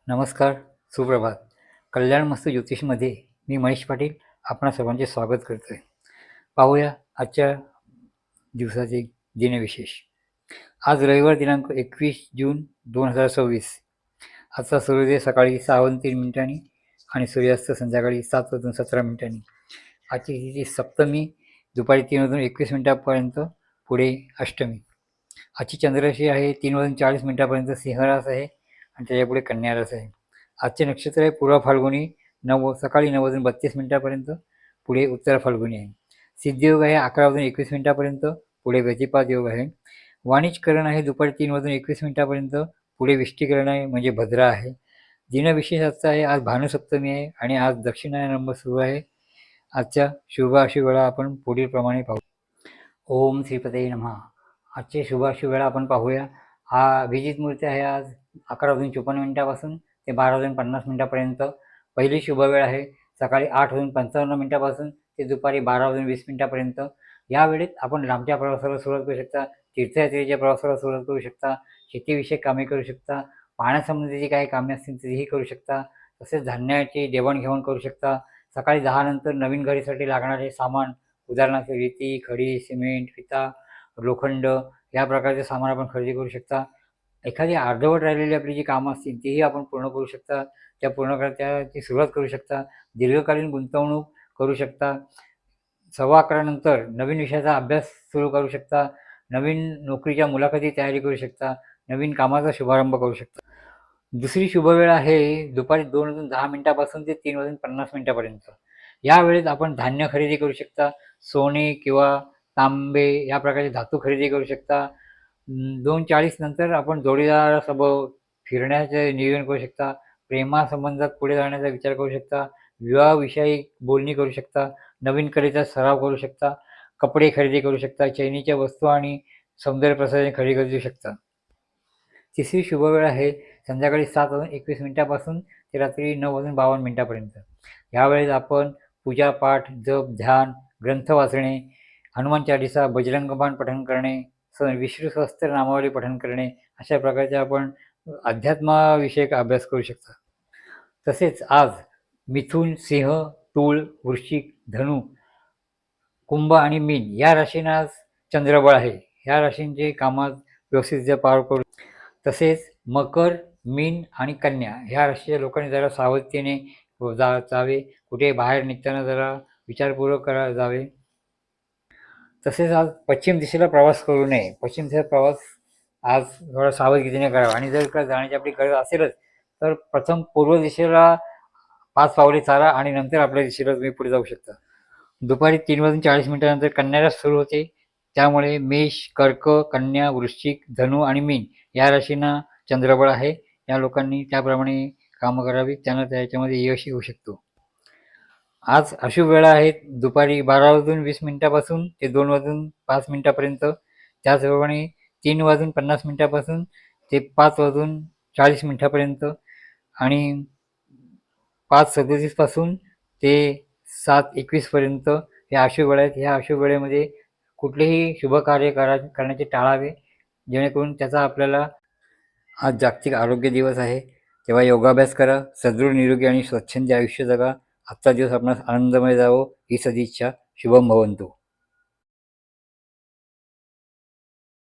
नमस्कार, सुप्रभात. कल्याण मस्त ज्योतिषमध्ये मी महेश पाटील आपणा सर्वांचे स्वागत करतो आहे. पाहूया आजच्या दिवसाचे दिनविशेष. आज रविवार दिनांक 21 जून 2026. आजचा सूर्योदय सकाळी 6:03 आणि सूर्यास्त संध्याकाळी 7:17. आजची तिथी सप्तमी दुपारी 3:21 पुढे अष्टमी. आजची चंद्रराशी आहे 3:40 सिंह रास आहे आणि त्याच्यापुढे कन्या रास आहे. आजचे नक्षत्र आहे पूर्व फाल्गुनी सकाळी 9:32 पुढे उत्तर फाल्गुनी आहे. सिद्धयोग आहे 11:21 पुढे व्यतिपात योग आहे. वाणिज्यकरण आहे दुपारी 3:21 पुढे विष्टीकरण आहे म्हणजे भद्रा आहे. दिनविशेष आजचा आहे आज भानुसप्तमी आहे आणि आज दक्षिणायन नंबर सुरू आहे. आजच्या शुभ अशुभ वेळा आपण पुढील प्रमाणे पाहू. ओम श्रीपते नमः. आजचे शुभ अशुभ वेळा आपण पाहूया. हा अभिजित मुहूर्त आहे आज 11:54 ते 12:50 पहिली शुभ वेळ आहे सकाळी 8:55 ते दुपारी 12:20 या वेळेत आपण लांबच्या प्रवासाला सुरुवात करू शकता, तीर्थयात्रेच्या प्रवासाला सुरुवात करू शकता, शेतीविषयक कामे करू शकता, पाण्यासंबंधीची काही कामे असतील तरीही करू शकता. तसेच धान्याची देवाणघेवाण करू शकता. सकाळी 10 नंतर नवीन घरासाठी लागणारे सामान उदाहरणार्थ रेती, खडी, सिमेंट, फिता, लोखंड या प्रकारचे सामान आपण खरेदी करू शकता. एखादी अर्धवट राहिलेली आपली जी कामं असतील तीही आपण पूर्ण करू शकता. त्या पूर्ण त्याची सुरुवात करू शकता. दीर्घकालीन गुंतवणूक करू शकता. 11:15 नंतर नवीन विषयाचा अभ्यास सुरू करू शकता. नवीन नोकरीच्या मुलाखती तयारी करू शकता. नवीन कामाचा शुभारंभ करू शकता. दुसरी शुभवेळ आहे दुपारी 2:10 ते 3:50 या वेळेत आपण धान्य खरेदी करू शकता. सोने किंवा तांबे या प्रकारचे धातू खरेदी करू शकता. 2:40 नंतर आपण जोडीदारासोबत फिरण्याचे नियोजन करू शकता. प्रेमासंबंधात पुढे जाण्याचा विचार करू शकता. विवाहाविषयी बोलणी करू शकता. नवीन कलेचा सराव करू शकता. कपडे खरेदी करू शकता. चैनीच्या वस्तू आणि सौंदर्य प्रसाधने खरेदी करू शकता. तिसरी शुभवेळ आहे संध्याकाळी 7:21 ते रात्री 9:52 यावेळेस आपण पूजापाठ, जप, ध्यान, ग्रंथ वाचणे, हनुमान चालिसा, बजरंग बाण पठण करणे, विष्णू सहस्त्र नामावली पठण करणे अशा प्रकारचे आपण अध्यात्माविषयक अभ्यास करू शकता. तसेच आज मिथुन, सिंह, तूळ, वृश्चिक, धनु, कुंभ आणि मीन या राशींना आज चंद्रबळ आहे. ह्या राशींचे कामात व्यवस्थित पार करू. तसेच मकर, मीन आणि कन्या ह्या राशीच्या लोकांनी जरा सावधतेने जावे. कुठे बाहेर निघताना जरा विचारपूर्वक जावे. तसेच आज पश्चिम दिशेला प्रवास करू नये. पश्चिम दिशेचा प्रवास आज थोडा सावधगिरीने करावा आणि जर का जाण्याची आपली गरज असेलच तर प्रथम पूर्व दिशेला 5 पावले चाला आणि नंतर आपल्या दिशेला तुम्ही पुढे जाऊ शकता. दुपारी 3:40 नंतर कन्या रास सुरू होते. त्यामुळे मेष, कर्क, कन्या, वृश्चिक, धनु आणि मीन या राशींना चंद्रबळ आहे. या लोकांनी त्याप्रमाणे कामं करावी. त्यांना त्याच्यामध्ये यश येऊ शकतो. आज अशुभ वेळा आहेत दुपारी 12:20 ते 2:05 त्याचप्रमाणे 3:50 ते 5:40 आणि 5:37 ते 7:21 या अशुभ वेळा आहेत. ह्या अशुभ वेळेमध्ये कुठलेही शुभ कार्य करण्याचे टाळावे जेणेकरून त्याचा आपल्याला आज जागतिक आरोग्य दिवस आहे. तेव्हा योगाभ्यास करा. सदृढ, निरोगी आणि स्वच्छंदी आयुष्य जगा. आजचा दिवस आपणास आनंदमय जावो ही सदिच्छा. शुभम भवंतु.